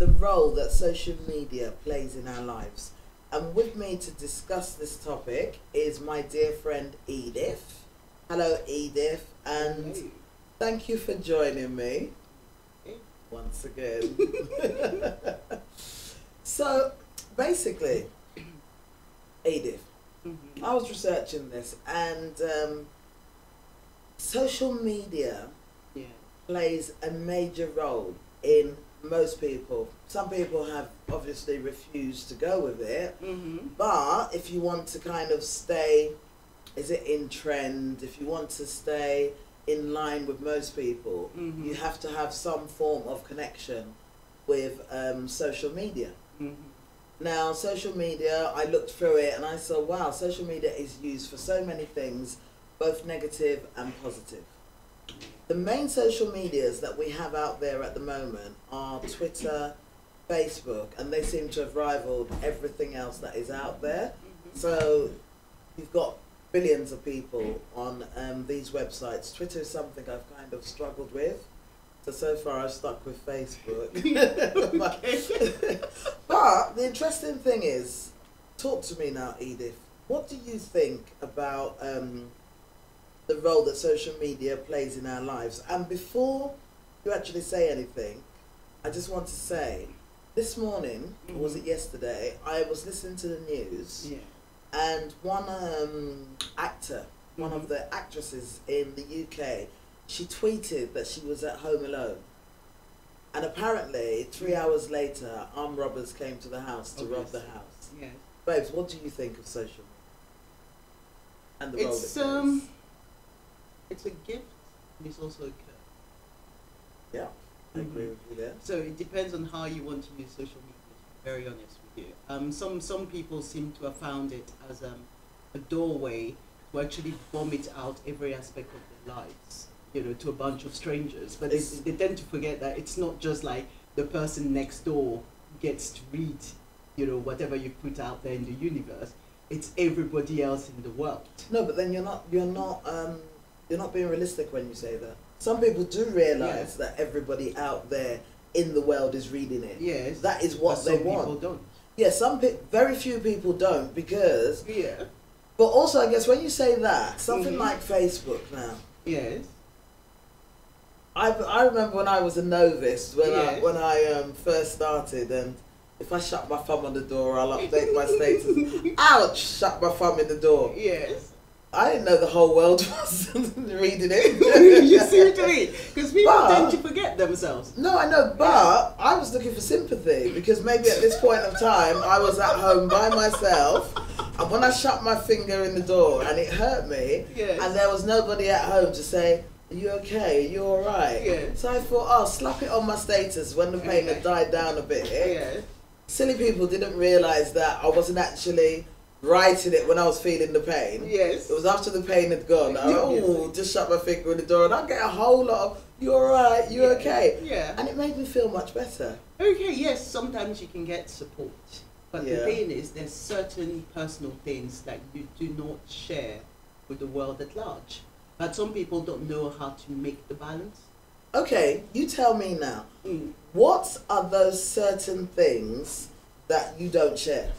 the role that social media plays in our lives. And with me to discuss this topic is my dear friend Edith. Hello Edith, and thank you for joining me once again. So basically, Edith, I was researching this, and social media plays a major role in most people. Some people have obviously refused to go with it, but if you want to kind of stay, is it in trend, if you want to stay in line with most people, you have to have some form of connection with social media. Now, social media, I looked through it and I saw, wow, social media is used for so many things, both negative and positive. The main social medias that we have out there at the moment are Twitter, Facebook, and they seem to have rivaled everything else that is out there. So you've got billions of people on these websites. Twitter is something I've kind of struggled with. So far I've stuck with Facebook. But the interesting thing is, talk to me now, Edith. What do you think about the role that social media plays in our lives? And before you actually say anything, I just want to say, this morning, or was it yesterday, I was listening to the news, and one actor, one of the actresses in the UK, she tweeted that she was at home alone. And apparently, 3 hours later, armed robbers came to the house to rob the house. Babes, what do you think of social media and the role it plays? It's a gift, and it's also a curse. Yeah, I agree with you there. So it depends on how you want to use social media, to be very honest with you. Some people seem to have found it as a doorway to actually vomit out every aspect of their lives, you know, to a bunch of strangers. But they tend to forget that it's not just like the person next door gets to read, you know, whatever you put out there in the universe. It's everybody else in the world. No, but then you're not being realistic when you say that. Some people do realise that everybody out there in the world is reading it. Yes. That is what they want. Some people don't. Yeah, very few people don't, because... Yeah. But also, I guess, when you say that, something like Facebook now. Yes. I remember when I was a novice, when I first started, and if I shut my thumb on the door, I'll update my status. Ouch! Shut my thumb in the door. Yes. I didn't know the whole world was reading it. You see what I mean? Because people tend to forget themselves. No, I know, but I was looking for sympathy, because maybe at this point of time I was at home by myself, and when I shut my finger in the door and it hurt me, and there was nobody at home to say, "Are you okay? Are you all right?" So I thought, oh, slap it on my status when the pain had died down a bit. Silly people didn't realise that I wasn't actually writing it when I was feeling the pain. It was after the pain had gone. Just shut my finger in the door, and I'll get a whole lot of, "You alright? You okay?" And it made me feel much better. Okay, yes, sometimes you can get support. But the thing is, there's certain personal things that you do not share with the world at large. But some people don't know how to make the balance. Okay, you tell me now. What are those certain things that you don't share?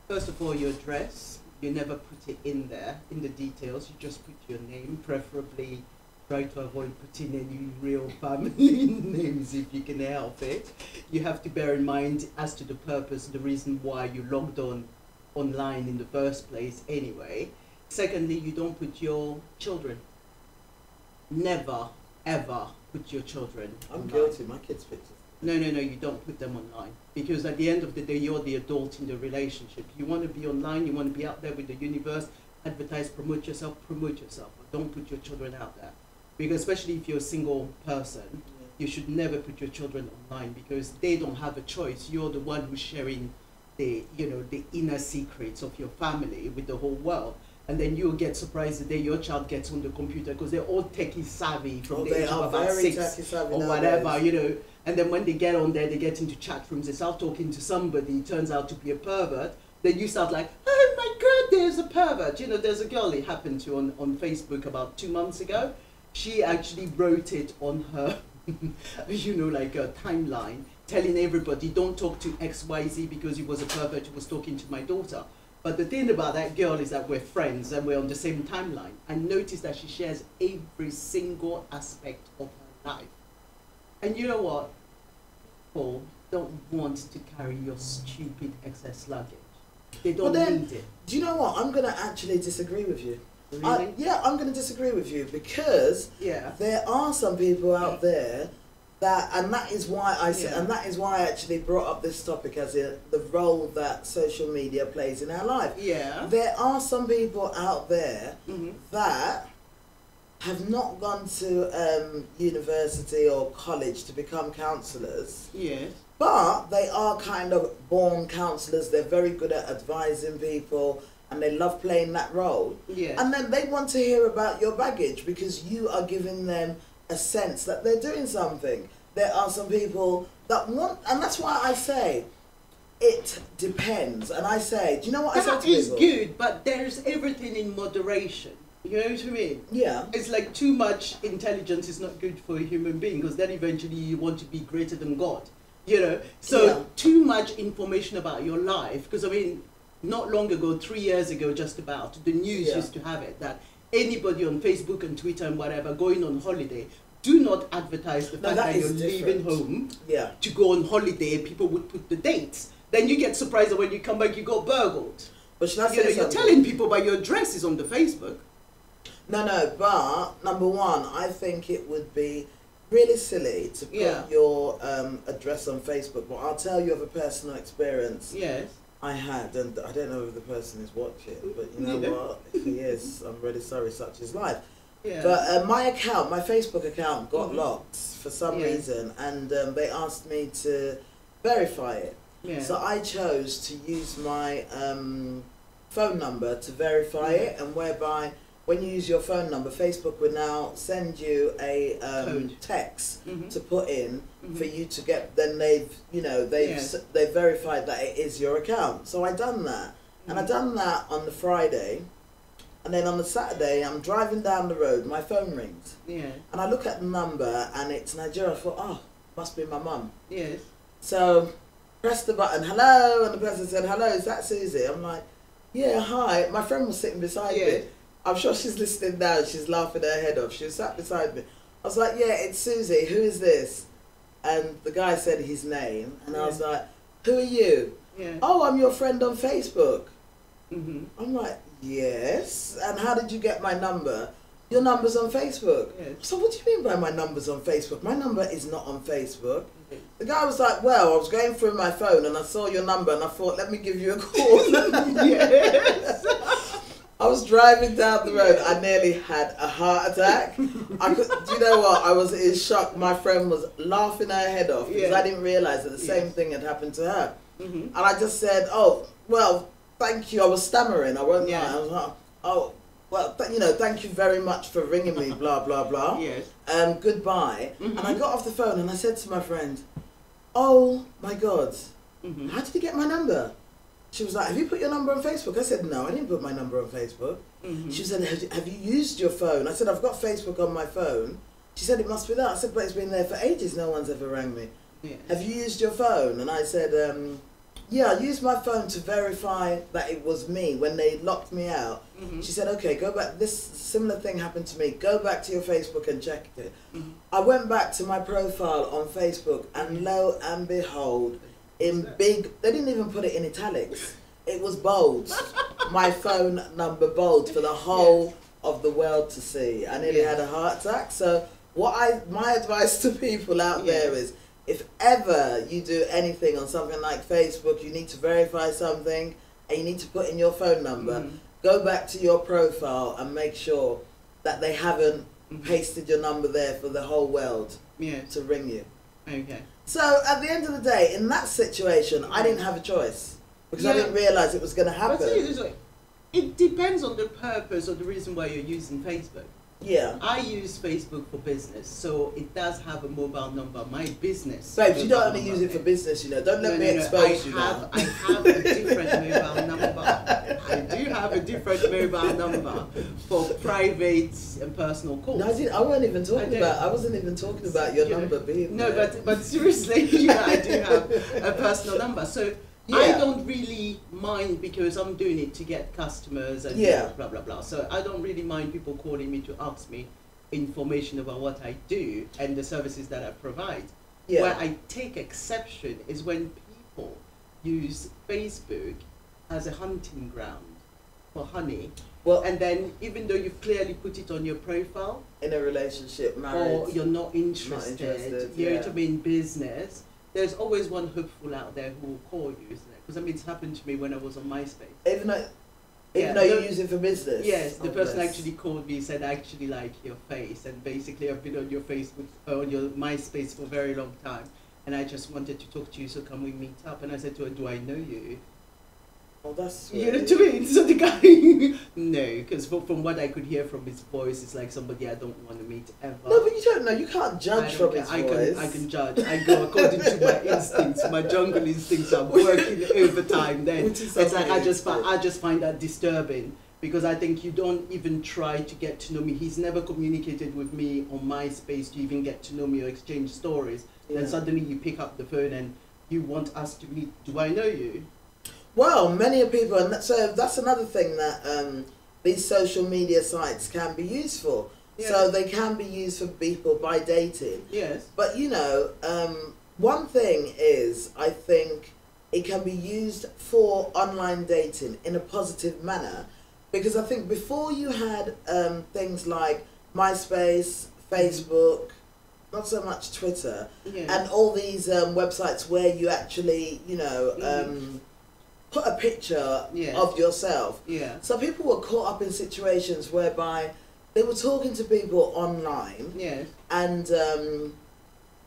First of all, your address. You never put it in there, in the details. You just put your name, preferably try to avoid putting any real family names if you can help it. You have to bear in mind as to the purpose, the reason why you logged online in the first place anyway. Secondly, you don't put your children. Never, ever put your children I'm online. guilty, my kids' pictures. No, you don't put them online. Because at the end of the day, you're the adult in the relationship. You want to be online, you want to be out there with the universe, advertise, promote yourself, but don't put your children out there. Because especially if you're a single person, you should never put your children online, because they don't have a choice. You're the one who's sharing the inner secrets of your family with the whole world. And then you'll get surprised the day your child gets on the computer, because they're all techie savvy from the age of about 6 or whatever, you know. And then when they get on there, they get into chat rooms, they start talking to somebody, turns out to be a pervert. Then you start like, oh my God, there's a pervert. You know, there's a girl it happened to on Facebook about 2 months ago. She actually wrote it on her you know, like a timeline, telling everybody, don't talk to XYZ because he was a pervert who was talking to my daughter. But the thing about that girl is that we're friends and we're on the same timeline. I noticed that she shares every single aspect of her life. And you know what? People don't want to carry your stupid excess luggage. They don't need it. Do you know what? I'm going to actually disagree with you. Really? Yeah, I'm going to disagree with you because there are some people out there that, and that is why I said, and that is why I actually brought up this topic as the role that social media plays in our life. Yeah. There are some people out there that have not gone to university or college to become counsellors. Yes. But they are kind of born counsellors. They're very good at advising people and they love playing that role. Yes. And then they want to hear about your baggage because you are giving them a sense that they're doing something. There are some people that want, and that's why I say it depends. And I say, do you know what I say to people? That is good, but there's everything in moderation. You know what I mean? Yeah. It's like too much intelligence is not good for a human being because then eventually you want to be greater than God. You know? So too much information about your life, because I mean, not long ago, 3 years ago just about, the news used to have it that anybody on Facebook and Twitter and whatever going on holiday, do not advertise the fact that you're leaving home to go on holiday. People would put the dates. Then you get surprised that when you come back you got burgled. But should I say you're telling people but your address is on the Facebook. No, but number one, I think it would be really silly to put your address on Facebook. But I'll tell you of a personal experience. Yes. I had, and I don't know if the person is watching, but you know what? If he is, I'm really sorry, such is life. Yeah. But my Facebook account got locked for some reason, and they asked me to verify it. Yeah. So I chose to use my phone number to verify it, and whereby when you use your phone number, Facebook will now send you a text to put in for you to get. Then they've verified that it is your account. So I done that, and I done that on the Friday, and then on the Saturday I'm driving down the road. My phone rings, and I look at the number, and it's Nigeria. I thought, oh, must be my mum. Yes. So press the button, hello, and the person said, hello, is that Susie? I'm like, yeah, hi. My friend was sitting beside me. I'm sure she's listening now. She's laughing her head off. She was sat beside me. I was like, yeah, it's Susie. Who is this? And the guy said his name. And I was like, who are you? Yeah. Oh, I'm your friend on Facebook. I'm like, yes. And how did you get my number? Your number's on Facebook. Yes. So what do you mean by my number's on Facebook? My number is not on Facebook. The guy was like, well, I was going through my phone and I saw your number and I thought, let me give you a call. Yes. I was driving down the road. I nearly had a heart attack. Do you know what? I was in shock. My friend was laughing her head off because I didn't realise that the same thing had happened to her. And I just said, oh, well, thank you. I was stammering. I won't lie. I was like, oh, well, thank you very much for ringing me, blah, blah, blah. Yes. Goodbye. And I got off the phone and I said to my friend, oh, my God, how did you get my number? She was like, have you put your number on Facebook? I said, no, I didn't put my number on Facebook. She said, have you used your phone? I said, I've got Facebook on my phone. She said, it must be that. I said, but it's been there for ages. No one's ever rang me. Yes. Have you used your phone? And I said, yeah, I used my phone to verify that it was me when they locked me out. She said, okay, go back. This similar thing happened to me. Go back to your Facebook and check it. I went back to my profile on Facebook and lo and behold, in big, they didn't even put it in italics. It was bold. My phone number bold for the whole of the world to see. I nearly had a heart attack. So my advice to people out there is, if ever you do anything on something like Facebook, you need to verify something and you need to put in your phone number, go back to your profile and make sure that they haven't pasted your number there for the whole world to ring you. Okay. So at the end of the day, in that situation, I didn't have a choice because I didn't realise it was going to happen. It depends on the purpose or the reason why you're using Facebook. Yeah. I use Facebook for business, so it does have a mobile number. My business. Babes, you don't mobile only use it for business, you know. Don't let No, me no, no. expose you now. I have a different mobile number. I do have a different mobile number for private and personal calls. No, I wasn't even talking don't. about. I wasn't even talking about your number being No, there. but seriously, I do have a personal number. So I don't really mind because I'm doing it to get customers and blah blah blah. So I don't really mind people calling me to ask me information about what I do and the services that I provide. Yeah. Where I take exception is when people use Facebook as a hunting ground for honey. Well, and then even though you've clearly put it on your profile, in a relationship, married, or you're not interested, you know what I mean, business, there's always one hopeful out there who will call you, isn't it? Because I mean, it's happened to me when I was on MySpace. Even though you use it for business. Yes, the person actually called me, said, I actually like your face, and basically I've been on your Facebook, on your MySpace for a very long time, and I just wanted to talk to you, so can we meet up? And I said to her, do I know you? Oh, that's sweet. You know what I mean? So the guy, no, because from what I could hear from his voice, it's like somebody I don't want to meet ever. No, but you don't know. You can't judge from his voice. I can judge. I go according to my instincts. My jungle instincts are working overtime. Then it's like I just find that disturbing because I think you don't even try to get to know me. He's never communicated with me on MySpace to even get to know me or exchange stories. Yeah. Then suddenly you pick up the phone and you want us to meet. Do I know you? Well, many people, and so that's another thing that these social media sites can be used for. Yeah. So they can be used for people by dating. Yes. But you know, one thing is, I think it can be used for online dating in a positive manner, because I think before you had things like MySpace, Facebook, not so much Twitter, and all these websites where you actually, you know, put a picture of yourself. Yeah. So people were caught up in situations whereby they were talking to people online. Yes. And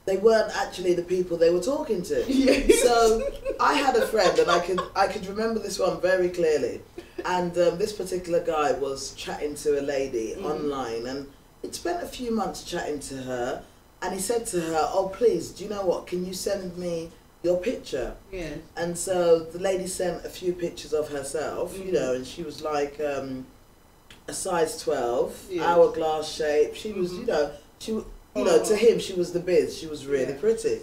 they weren't actually the people they were talking to. Yes. So I had a friend, and I could remember this one very clearly. And this particular guy was chatting to a lady online, and he'd spent a few months chatting to her, and he said to her, "Oh, please, do you know what? Can you send me your picture?" Yes. And so the lady sent a few pictures of herself, you know, and she was like a size 12, hourglass shape. She was, you know, to him she was the biz. She was really pretty.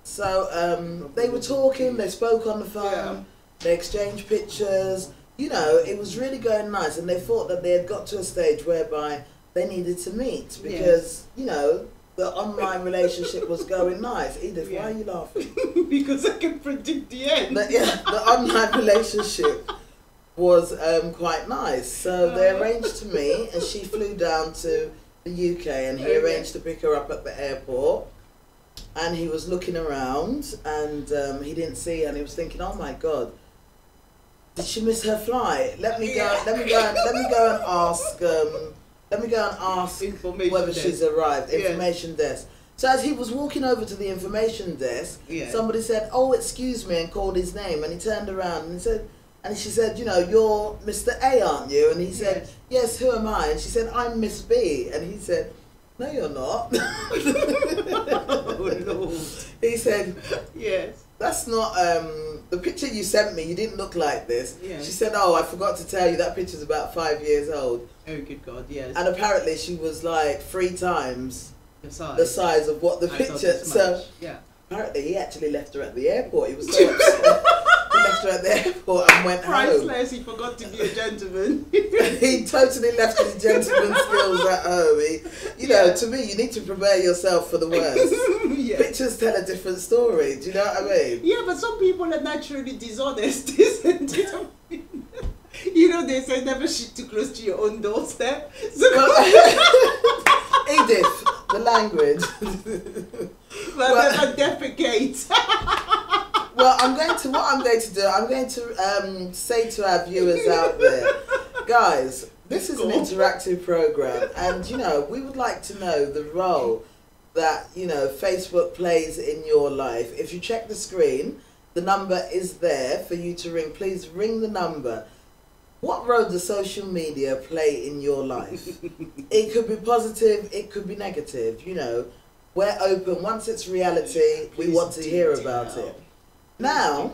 So they were talking. They spoke on the phone. They exchanged pictures. You know, it was really going nice, and they thought that they had got to a stage whereby they needed to meet because you know, the online relationship was going nice. Edith, why are you laughing? Because I can predict the end. The online relationship was quite nice. So they arranged to meet, and she flew down to the UK, and he arranged to pick her up at the airport. And he was looking around, and he didn't see her, and he was thinking, "Oh my God, did she miss her flight? Let me go and ask." Let me go and ask whether she's arrived. Information desk. So as he was walking over to the information desk, somebody said, "Oh, excuse me," and called his name. And he turned around and he said, she said, "You know, you're Mr. A, aren't you?" And he said, "Yes, who am I?" And she said, "I'm Miss B." And he said, "No, you're not." Oh, Lord. He said, "Yes. That's not, the picture you sent me, you didn't look like this." Yeah. She said, "Oh, I forgot to tell you, that picture's about 5 years old." Oh, good God, yes. And apparently she was like 3 times the size of what the picture. So apparently he actually left her at the airport. He was so upset. He left her at the airport and went home. Priceless, he forgot to be a gentleman. He totally left his gentleman skills at home. You know, to me, you need to prepare yourself for the worst. Pictures tell a different story. Do you know what I mean? Yeah, but some people are naturally dishonest, isn't it? You know, they say never shit too close to your own doorstep. So Edith, the language. Never defecate. Well, I'm going to say to our viewers out there, guys, this is an interactive program, and you know, we would like to know the role that, you know, Facebook plays in your life. If you check the screen, the number is there for you to ring. Please ring the number. What role does social media play in your life? It could be positive, it could be negative. You know, we're open. Once it's reality, we want to hear about it. Now,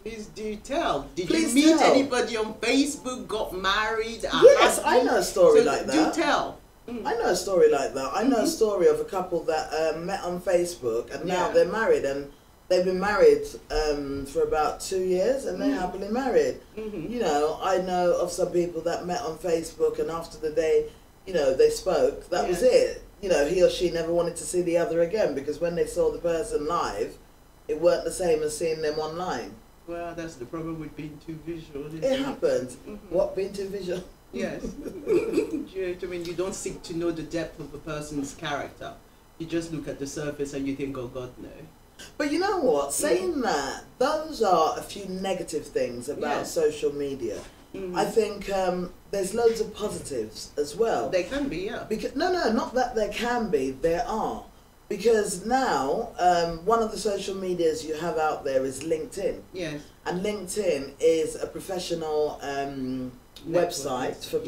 please do tell. Did Please you meet tell. anybody on Facebook, got married? Yes, I know a story So like that. Do tell. I know a story like that. I know a story of a couple that met on Facebook and now Yeah. they're married, and they've been married for about 2 years and they're happily married. You know, I know of some people that met on Facebook and after the day, you know, they spoke, that was it. You know, he or she never wanted to see the other again because when they saw the person live, it weren't the same as seeing them online. Well, that's the problem with being too visual. Isn't It happens. What, being too visual? Yes. Do you know what I mean? You don't seek to know the depth of a person's character. You just look at the surface and you think, oh God, no. But you know what? Saying that, those are a few negative things about social media. I think there's loads of positives as well. They can be, yeah. Because no, not that there can be, there are. Because now, one of the social medias you have out there is LinkedIn. Yes. And LinkedIn is a professional website for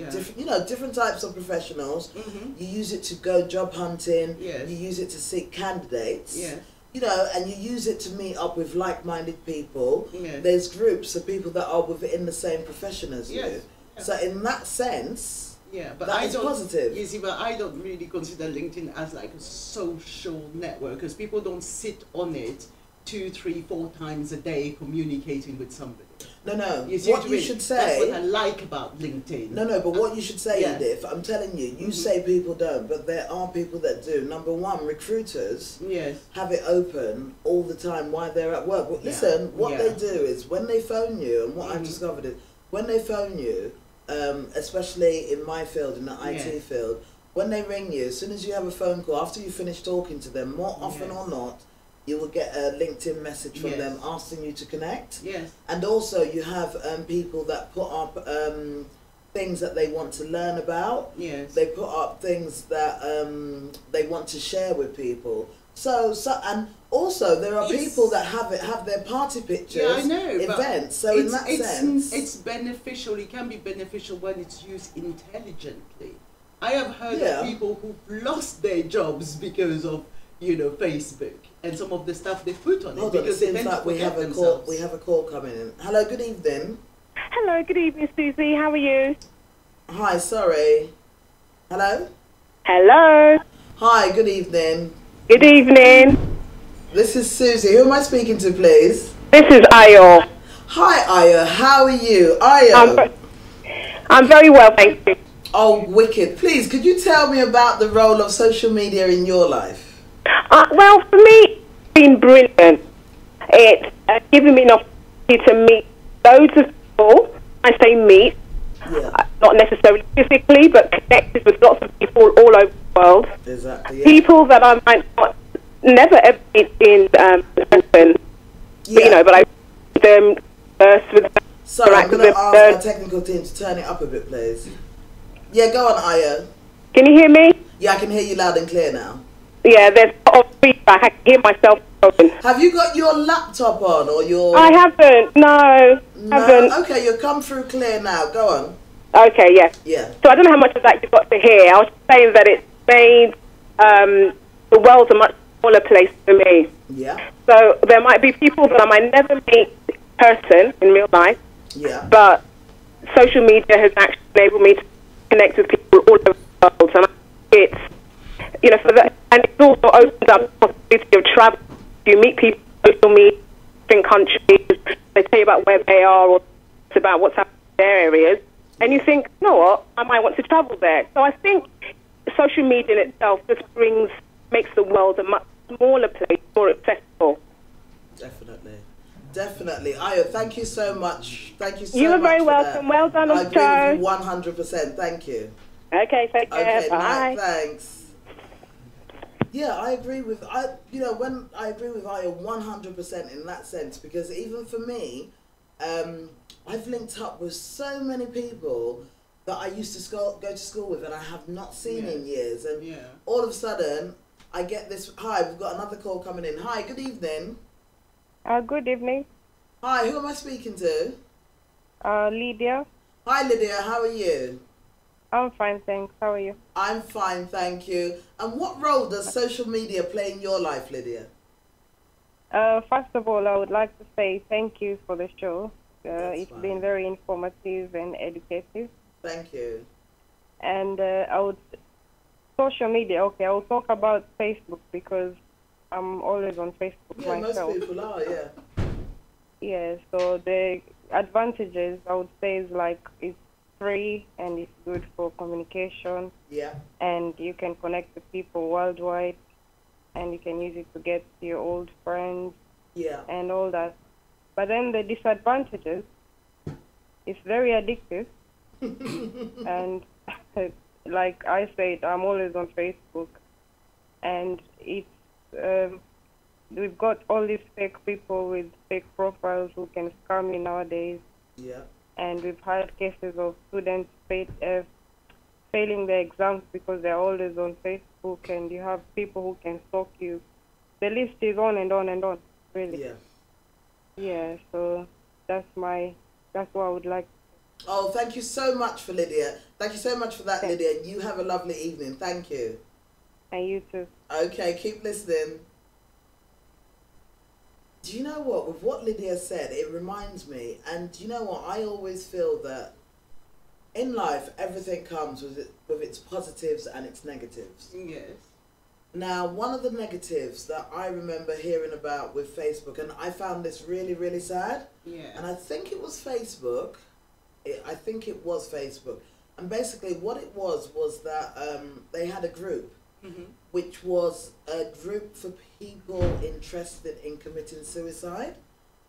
different types of professionals. You use it to go job hunting. Yes. You use it to seek candidates. Yes. You know, and you use it to meet up with like-minded people. Yes. There's groups of people that are within the same profession as you. Yes. So in that sense, but that is positive. You see, but I don't really consider LinkedIn as like a social network because people don't sit on it 2, 3, 4 times a day communicating with somebody. No. You see What you should say... That's what I like about LinkedIn. No, but what you should say, Edith, I'm telling you, you say people don't, but there are people that do. Number one, recruiters have it open all the time while they're at work. But listen, what they do is when they phone you, and what I've discovered is when they phone you, especially in my field, in the IT field, when they ring you, as soon as you have a phone call, after you finish talking to them, more often or not, you will get a LinkedIn message from them asking you to connect. Yes. And also you have people that put up things that they want to learn about. Yes. They put up things that they want to share with people. So and also there are people that have their party pictures, events. So in that sense, it's beneficial. It can be beneficial when it's used intelligently. I have heard of people who've lost their jobs because of Facebook and some of the stuff they put on it. Hold on, it seems like we have a call. We have a call coming in. Hello, good evening. Hello, good evening, Susie. How are you? Hi, sorry. Hello. Hello. Hi, good evening. Good evening. This is Susie. Who am I speaking to, please? This is Ayo. Hi, Ayo. How are you, Ayo? I'm very well, thank you. Oh, wicked. Please, could you tell me about the role of social media in your life? Well, for me, it's been brilliant. It's given me an opportunity to meet loads of people. I say meet, not necessarily physically, but connected with lots of people all over the world. Exactly. Yeah. People that I might not never ever meet in person. But I meet them, converse with them. Sorry, I'm going to ask our technical team to turn it up a bit, please. Yeah, go on, Ayo. Can you hear me? Yeah, I can hear you loud and clear now. Yeah, there's a lot of feedback. I can hear myself talking. Have you got your laptop on or your... I haven't. No, haven't. Okay, you'll come through clear now. Go on. Okay, yes. Yeah. So I don't know how much of that you've got to hear. I was saying that it's made the world a much smaller place for me. Yeah. So there might be people that I might never meet in person in real life. Yeah. But social media has actually enabled me to connect with people all over the world. And it's, for that, and it's also opened up the possibility of travel. You meet people on social media, different countries, they tell you about where they are or it's about what's happening in their areas. And you think, you know what, I might want to travel there. So I think social media in itself just makes the world a much smaller place, more accessible. Definitely. Definitely. Ayo, thank you so much. Thank you so much. You are very welcome. Well done on the show. I agree with you 100%. Thank you. Okay, take care. Okay, bye. Thanks. Yeah, I agree with Ayo 100% in that sense, because even for me, I've linked up with so many people that I used to go to school with and I have not seen in years, and all of a sudden I get this. Hi, we've got another call coming in. Hi, good evening. Good evening. Hi, who am I speaking to? Lydia. Hi Lydia, how are you? I'm fine, thanks. How are you? I'm fine, thank you. And what role does social media play in your life, Lydia? First of all, I would like to say thank you for the show. It's fine. been very informative and educative. Thank you. And social media, okay, I will talk about Facebook because I'm always on Facebook Yeah, myself. most people are, yeah. Yeah, so the advantages, I would say, is like it's free and it's good for communication. Yeah. And you can connect with people worldwide, and you can use it to get to your old friends. Yeah. And all that. But then the disadvantages, it's very addictive. And like I said, I'm always on Facebook, and it's we've got all these fake people with fake profiles who can scam me nowadays. Yeah. And we've had cases of students failing their exams because they're always on Facebook, and you have people who can stalk you. The list is on and on and on, really. Yeah. Yeah, so that's what I would like. Oh, thank you so much for Lydia. Thank you so much for that, Thanks. Lydia. You have a lovely evening. Thank you. And you too. Okay, keep listening. Do you know what? With what Lydia said, it reminds me, and do you know what? I always feel that in life, everything comes with its positives and its negatives. Yes. Now, one of the negatives that I remember hearing about with Facebook, and I found this really, really sad, Yeah. and I think it was Facebook. I think it was Facebook. And basically what it was that they had a group, which was a group for people interested in committing suicide.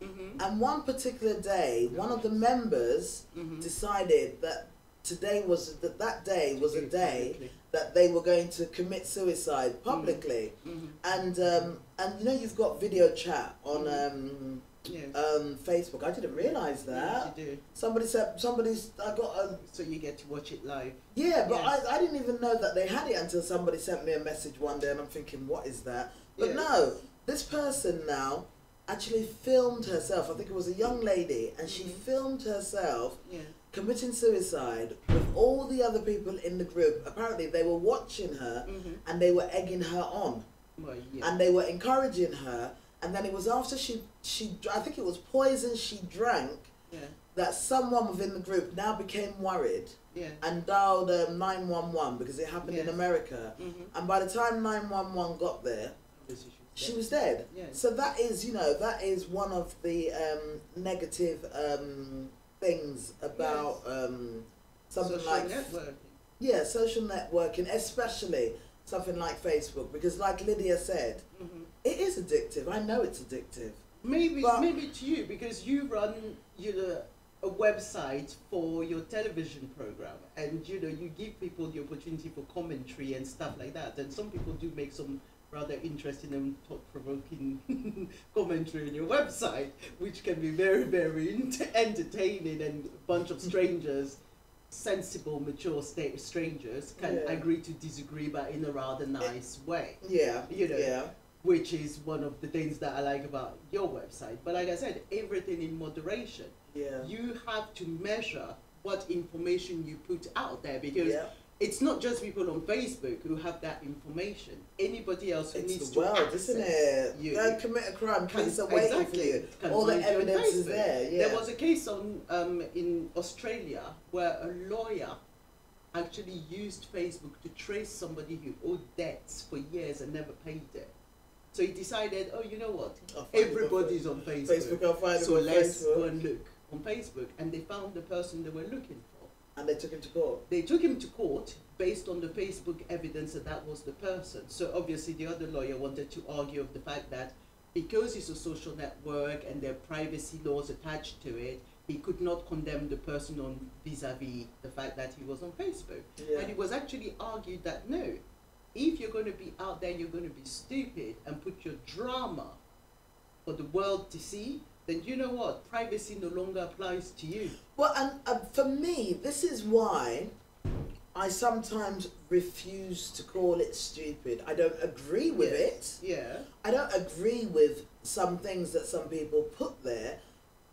And one particular day, one of the members decided that that day was a day that they were going to commit suicide publicly. And you know, you've got video chat on Facebook. I didn't realise that. Yes, you do. I got a... So you get to watch it live. Yeah, but Yes. I didn't even know that they had it until somebody sent me a message one day, and I'm thinking, what is that? But Yes. no, this person now actually filmed herself. I think it was a young lady, and she filmed herself committing suicide with all the other people in the group. Apparently they were watching her and they were egging her on. Well, And they were encouraging her. And then it was after I think it was poison she drank, that someone within the group now became worried and dialed 911 because it happened in America. And by the time 911 got there, she was dead. Yes. So that is one of the negative things about something social like networking. social networking, especially something like Facebook, because like Lydia said, it is addictive. I know it's addictive. Maybe to you, because you run a website for your television program, and you give people the opportunity for commentary and stuff like that, and some people do make some rather interesting and thought-provoking commentary on your website, which can be very, very entertaining, and a bunch of strangers, sensible, mature strangers, can agree to disagree, but in a rather nice way. Which is one of the things that I like about your website. But like I said, everything in moderation. You have to measure what information you put out there, because it's not just people on Facebook who have that information. Anybody else who needs to access isn't it? you, Don't commit a crime, police are waiting for you. All the evidence is there. There was a case in Australia where a lawyer actually used Facebook to trace somebody who owed debts for years and never paid it. So he decided, oh, you know what? Everybody's on Facebook. I'll find so him on let's Facebook. go and look on Facebook. And they found the person they were looking for. And they took him to court. They took him to court based on the Facebook evidence that was the person. So obviously the other lawyer wanted to argue of the fact that because it's a social network and there are privacy laws attached to it, he could not condemn the person on vis-a-vis the fact that he was on Facebook. And it was actually argued that no, if you're going to be out there, you're going to be stupid and put your drama for the world to see, then you know what? Privacy no longer applies to you. Well, and for me, this is why I sometimes refuse to call it stupid. I don't agree with it. Yeah. I don't agree with some things that some people put there.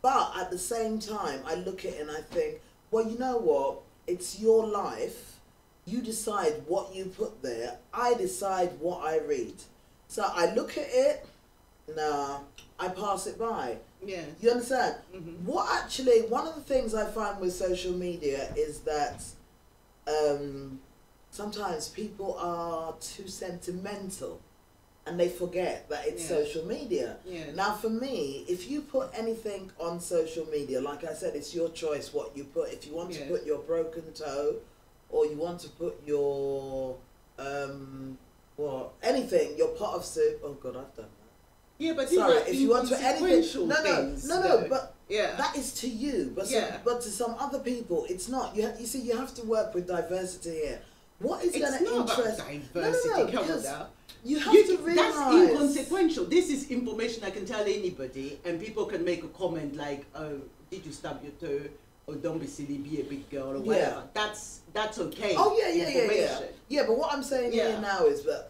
But at the same time, I look at it and I think, well, you know what? It's your life. You decide what you put there. I decide what I read. So I look at it, nah, I pass it by. Yeah. You understand? Mm-hmm. One of the things I find with social media is that sometimes people are too sentimental and they forget that it's social media. Yes. Now for me, if you put anything on social media, like I said, it's your choice what you put. If you want to put your broken toe, or you want to put your anything, your pot of soup. Oh God, I've done that. Yeah, but sorry, if you want to anything, no, but yeah, that is to you. But but to some other people, it's not. You see, you have to work with diversity here. What is going to interest? Diversity, because down. You have to realize that's inconsequential. This is information I can tell anybody, and people can make a comment like, "Oh, did you stub your toe?" Or "Don't be silly, be a big girl," or whatever. That's okay. Oh yeah. Yeah, but what I'm saying here now is that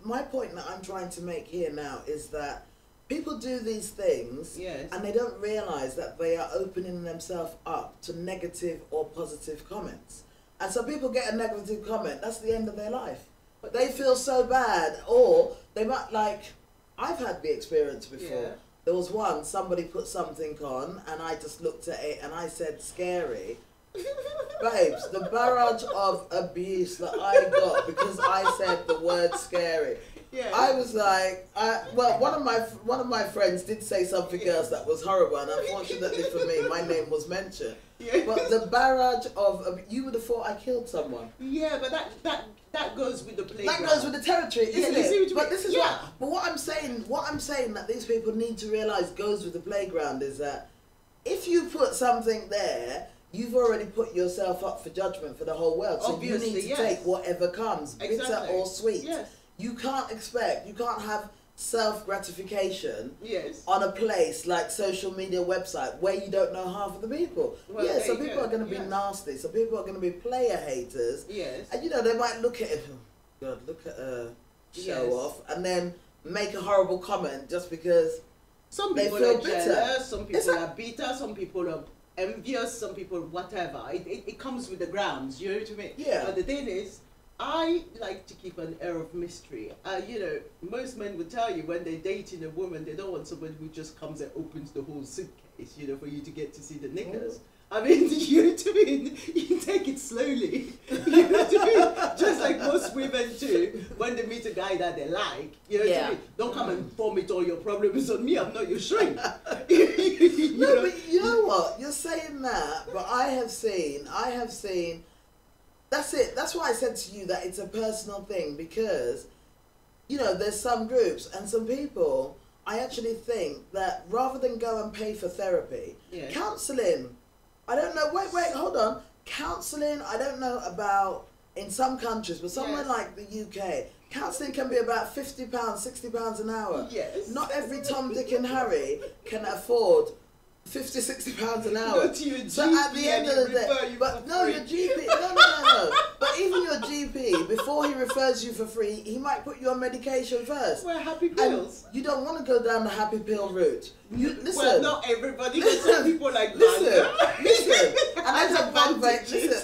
my point that I'm trying to make here now is that people do these things and they don't realize that they are opening themselves up to negative or positive comments. And so people get a negative comment, that's the end of their life. But they feel so bad, or they might, like, I've had the experience before. Yeah. There was one, somebody put something on and I just looked at it and I said, scary. Babes, the barrage of abuse that I got because I said the word scary. Yeah. I was like, one of my friends did say something else that was horrible, and unfortunately for me, my name was mentioned. Yeah. But the barrage of you would have thought I killed someone. Yeah, but that goes with the playground. That goes with the territory, isn't it? But this is what I'm saying that these people need to realise goes with the playground is that if you put something there, you've already put yourself up for judgment for the whole world. So obviously, you need to take whatever comes, bitter or sweet. Yes. You can't have self-gratification on a place like social media website where you don't know half of the people. Well, some people are going to be nasty. Some people are going to be player haters. Yes. And they might look at it, oh God, look at her show off, and then make a horrible comment just because some people are jealous, some people are bitter, some people are envious, some people whatever. It comes with the grounds, you know what I mean? Yeah. But the thing is, I like to keep an air of mystery. Most men would tell you when they're dating a woman, they don't want somebody who just comes and opens the whole suitcase, for you to get to see the knickers. Oh. I mean, you know what I mean? You take it slowly. You know what I mean? Just like most women do when they meet a guy that they like. You know what I mean? Don't come and vomit all your problems on me. I'm not your shrink. But you know what? You're saying that, but I have seen. That's it. That's why I said to you that it's a personal thing because, there's some groups and some people, I actually think that rather than go and pay for therapy, counselling, I don't know, wait, hold on. Counselling, I don't know about in some countries, but somewhere like the UK, counselling can be about £50, £60 an hour. Yes. Not every Tom, Dick and Harry can afford £50, £60 an hour. So at the end of the day, but no, your GP, no. But even your GP, before he refers you for free, he might put you on medication first. Well, happy pills. And you don't want to go down the happy pill route. Listen. Well, not everybody. Listen. People like listen. And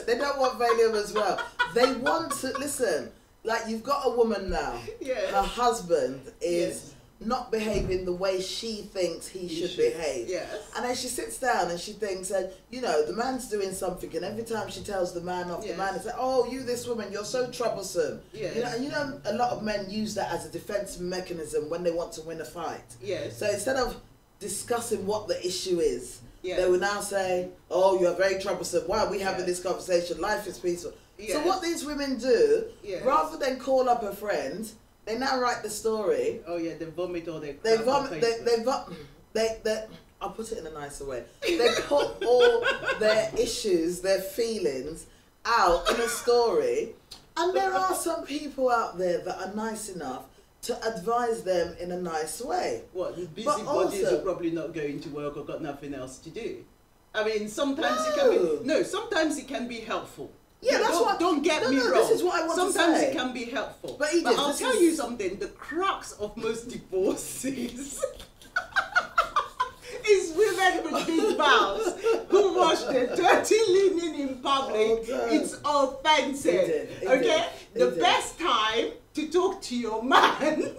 they don't want Valium as well. They want to listen. Like you've got a woman now. Yeah. Her husband is. Not behaving the way she thinks he should behave. Yes. And then she sits down and she thinks that, the man's doing something, and every time she tells the man off, the man is like, oh, you, this woman, you're so troublesome. Yes. A lot of men use that as a defense mechanism when they want to win a fight. Yes. So instead of discussing what the issue is, they will now say, oh, you're very troublesome. Why are we having this conversation? Life is peaceful. Yes. So what these women do, rather than call up a friend, they now write the story. Oh yeah, they vomit all their crap on Facebook. I'll put it in a nicer way. They put all their issues, their feelings out in a story. And there are some people out there that are nice enough to advise them in a nice way. What, the busybodies are probably not going to work or got nothing else to do. I mean, sometimes sometimes it can be helpful. Yeah, don't get me wrong. This is what I want Sometimes to say. It can be helpful. But I'll tell you something. The crux of most divorces is women men with big mouths who wash their dirty linen in public, it's offensive. Okay? The best time to talk to your man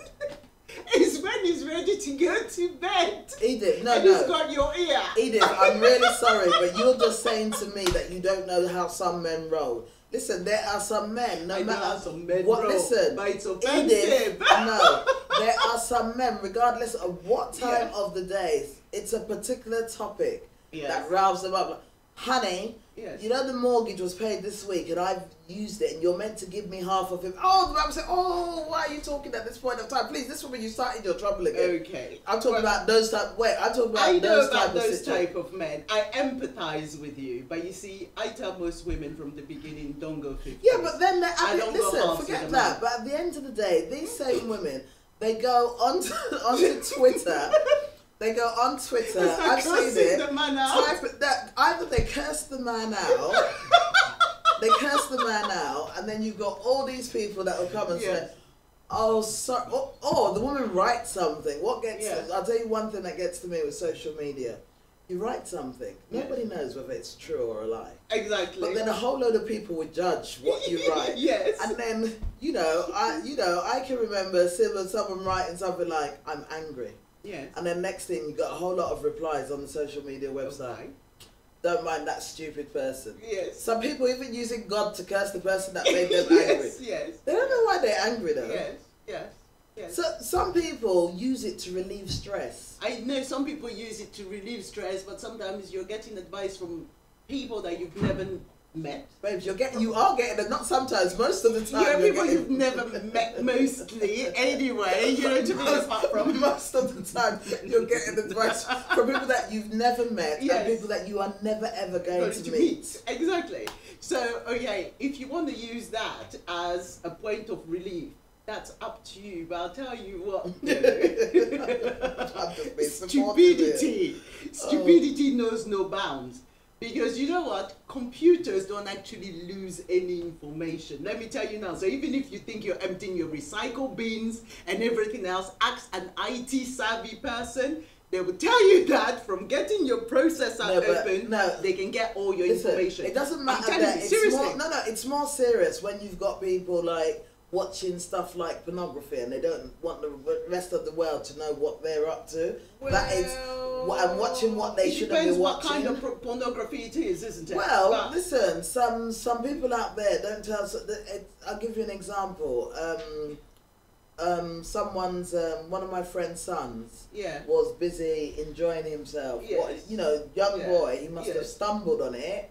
is when he's ready to go to bed. Edith, and he's got your ear. Edith, I'm really sorry, but you're just saying to me that you don't know how some men roll. Listen, there are some men, no matter some men what, roll, listen, but it's offensive. Edith, no, there are some men, regardless of what time of the day, it's a particular topic that riles them up. Like, honey, you know the mortgage was paid this week and I've used it and you're meant to give me half of it. Oh, the man said, oh, why are you talking at this point of time? Please, this is when you started your trouble again. Okay. I'm talking about those type, I'm talking about I know those about those type of men. I empathize with you, but you see, I tell most women from the beginning, don't go 50. Yeah, but then, listen, forget that, but at the end of the day, these same women, they go onto Twitter. They go on Twitter. I've seen it. The man out. Either they curse the man out, and then you've got all these people that will come and say, "Oh, sorry." Oh, the woman writes something. What gets? I'll tell you one thing that gets to me with social media. You write something. Nobody knows whether it's true or a lie. Exactly. But then a whole load of people would judge what you write. Yes. And then I can remember someone writing something like, "I'm angry." Yes. And then next thing, you got a whole lot of replies on the social media website. Okay. Don't mind that stupid person. Yes. Some people even using God to curse the person that made them angry. Yes. They don't know why they're angry though. Yes. Yes. Yes. So some people use it to relieve stress. I know some people use it to relieve stress, but sometimes you're getting advice from people that you've never met. Babes, you are getting it, not sometimes, most of the time. Yeah, people you've never met mostly anyway, you know, to be apart from. Most of the time, you're getting advice from people that you've never met and people that you are never ever going to meet. Exactly. So, okay, if you want to use that as a point of relief, that's up to you, but I'll tell you what. Stupidity knows no bounds. Because you know what? Computers don't actually lose any information. Let me tell you now. So even if you think you're emptying your recycle bins and everything else, ask an IT savvy person. They will tell you that from getting your processor open, they can get all your information. It doesn't matter that it's more serious when you've got people like watching stuff like pornography and they don't want the rest of the world to know what they're up to. Well, that is, and watching what they shouldn't be watching. What kind of pornography it is, isn't it? Well, listen, some people out there don't tell. I'll give you an example. One of my friend's sons was busy enjoying himself. Yes. Young boy, he must have stumbled on it,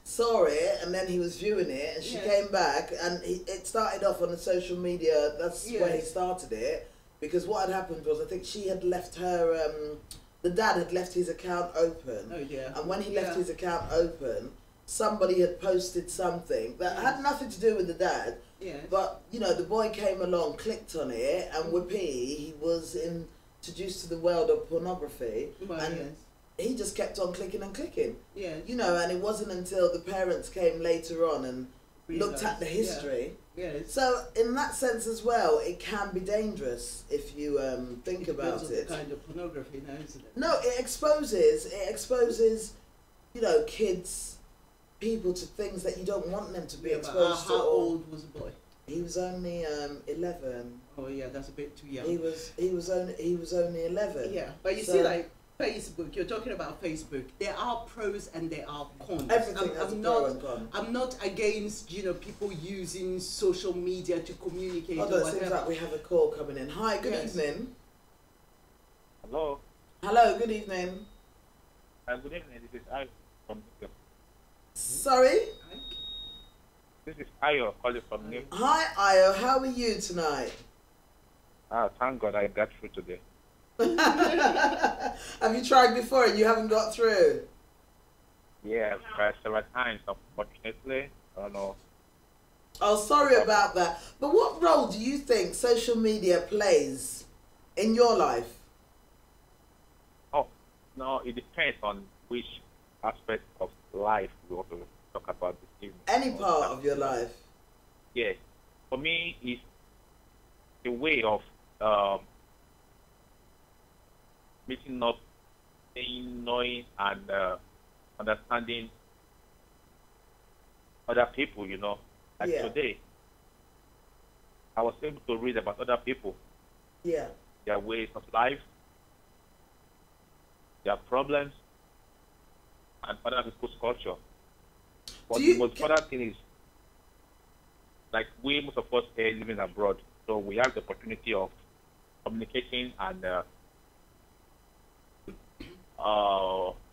saw it, and then he was viewing it, and she came back, and it started off on the social media. That's where he started it, because what had happened was, I think she had left her, the dad had left his account open, and when he left his account open, somebody had posted something that had nothing to do with the dad. Yes. But, the boy came along, clicked on it, and whoopee, he was introduced to the world of pornography. Well, and he just kept on clicking and clicking. Yeah. And it wasn't until the parents came later on and looked at the history. Yes. So, in that sense as well, it can be dangerous if you think about it. The kind of pornography now, isn't it? No, it exposes, kids, people to things that you don't want them to be exposed to. How old was the boy? He was only 11. Oh yeah, that's a bit too young. He was only 11. Yeah, but you see, like Facebook, you're talking about Facebook. There are pros and there are cons. Everything has a pro and con. I'm not against people using social media to communicate. It seems like we have a call coming in. Hi, good evening. Hello. Hello, good evening. Good evening. This is Ayo from New York. Sorry? This is Ayo calling from New York. Hi, Ayo. How are you tonight? Thank God I got through today. Have you tried before and you haven't got through? Yeah, I've tried several times, unfortunately. I don't know. Oh, sorry about that. But what role do you think social media plays in your life? Oh, no, it depends on which aspect of life we want to talk about this evening. Any part of your life? Yes. For me, it's a way of meeting up seeing, knowing, and understanding other people, you know. Like Yeah. today, I was able to read about other people, Yeah. their ways of life, their problems, and other people's culture. But Do you- the most important thing is, like most of us here living abroad, so we have the opportunity of communicating and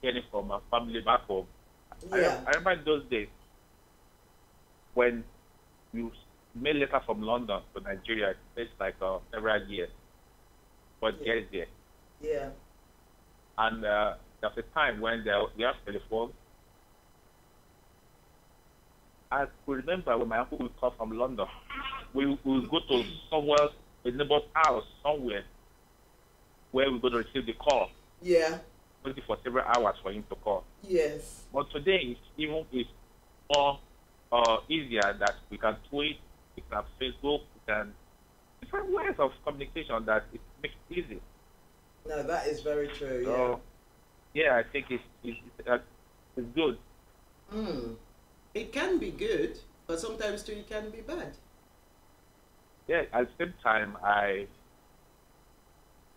hearing from our family back home. Yeah. I remember in those days when you mail letter from London to Nigeria, it takes like several years, but Yeah. get there. Yeah. And there's a time when we have telephone. I could remember when my uncle would come from London, we would go to somewhere, a neighbor's house somewhere, where we're going to receive the call, Yeah. waiting for several hours for him to call. Yes. But today, it's more easier that we can tweet, we can have Facebook, we can different ways of communication that it makes it easy. No, that is very true. So, yeah, I think it's good. Yeah. Mm. It can be good, but sometimes too it can be bad. Yeah, at the same time, I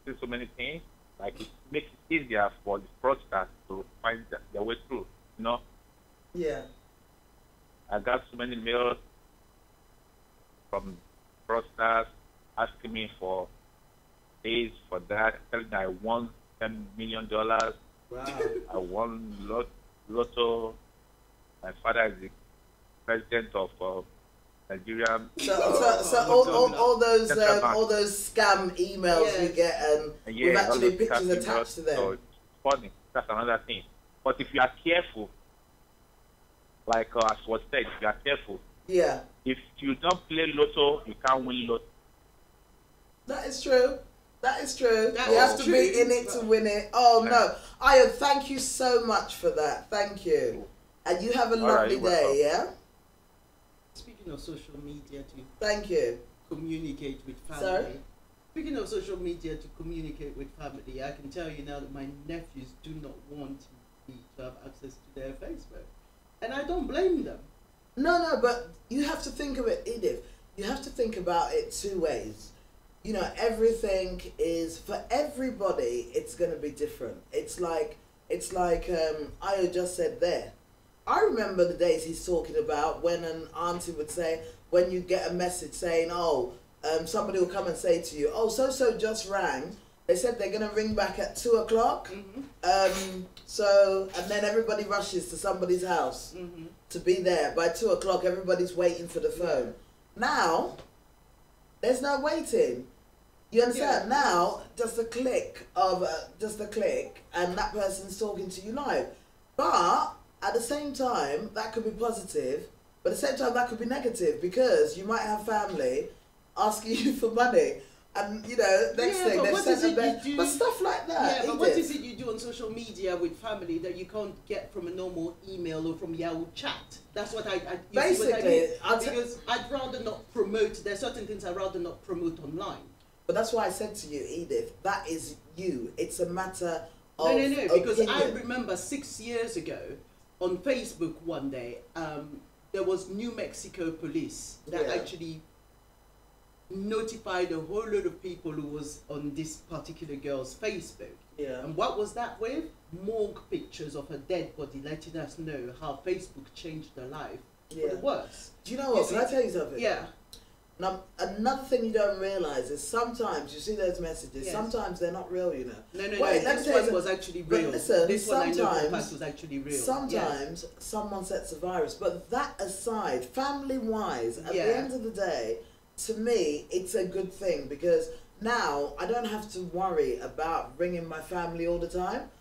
see so many things. Like, it makes it easier for the fraudsters to find their way through, you know? Yeah. I got so many mails from fraudsters asking me for this, for that, telling me I won $10 million. Wow. I won Lotto. My father is the president of Nigeria. So all those Central Bank. all those scam emails we Yes. get, and with all actually those pictures scam attached to emails, them. so it's funny. That's another thing. But if you are careful, like as was said, if you are careful, Yeah, if you don't play Lotto, you can't win Lotto. that is true. That is true. That You is have to true, be in it to win it. Oh Yeah. no, Ayo, thank you so much for that. Thank you, and you have a All right, lovely you're welcome. day. Yeah, Speaking of social media to thank you. communicate with family. Sorry? Speaking of social media to communicate with family, I can tell you now that my nephews do not want me to have access to their Facebook. And I don't blame them. No, but you have to think of it, Edith. You have to think about it two ways. You know, everything is for everybody. It's going to be different. It's like Ayo just said there. I remember the days he's talking about when an auntie would say, when you get a message saying, oh, somebody will come and say to you, oh, so just rang. They said they're going to ring back at 2 o'clock. So, and then everybody rushes to somebody's house to be there. By 2 o'clock, everybody's waiting for the phone. Now, there's no waiting. You understand? Yeah. Now, just a click, and that person's talking to you live. But at the same time, that could be positive, but at the same time, that could be negative, because you might have family asking you for money, and you know, next Yeah, thing but they've what sent is a it bed, you do? but stuff like that. Yeah, but what Edith. is it you do on social media with family that you can't get from a normal email or from Yahoo chat? That's what you see what I Basically, mean? Because I'd rather not promote, there's certain things I'd rather not promote online. But that's why I said to you, Edith, that is you. It's a matter of No, because I opinion. remember 6 years ago on Facebook one day, there was New Mexico police that Yeah. actually notified a whole lot of people who was on this particular girl's Facebook. Yeah. And what was that with? Morgue pictures of her dead body, letting us know how Facebook changed her life for Yeah. the worse. Do you know what? You Can I see? tell you something? Yeah. Now, another thing you don't realise is sometimes you see those messages, Yes. sometimes they're not real, you know. No, Wait, no, let me this tell you one something. was actually But real. listen, This one I know for a sometimes- fact was actually real. Sometimes someone sets a virus, but that aside, family-wise, at Yeah. the end of the day, to me, it's a good thing, because now I don't have to worry about ringing my family all the time,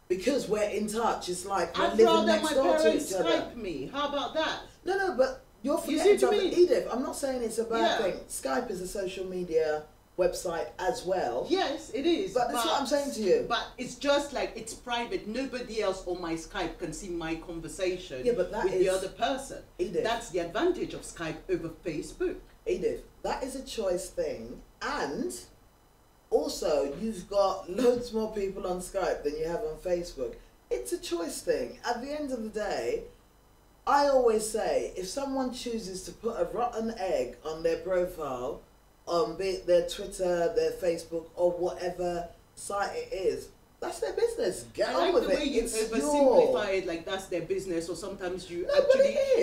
because we're in touch. It's like we're I'd living rather next my door to parents each other. Skype me. How about that? No, but you're You see forgetting what I something. mean? Edith, I'm not saying it's a bad Yeah. thing. Skype is a social media website as well. Yes, it is. But that's what I'm saying to you. But it's just like it's private. Nobody else on my Skype can see my conversation Yeah, but that with is- the other person. Edith. That's the advantage of Skype over Facebook. Edith, that is a choice thing, and also, you've got loads more people on Skype than you have on Facebook. It's a choice thing. At the end of the day, I always say, if someone chooses to put a rotten egg on their profile, on be it their Twitter, their Facebook, or whatever site it is, that's their business. Get on with it. The way you oversimplify it, like that's their business, or sometimes you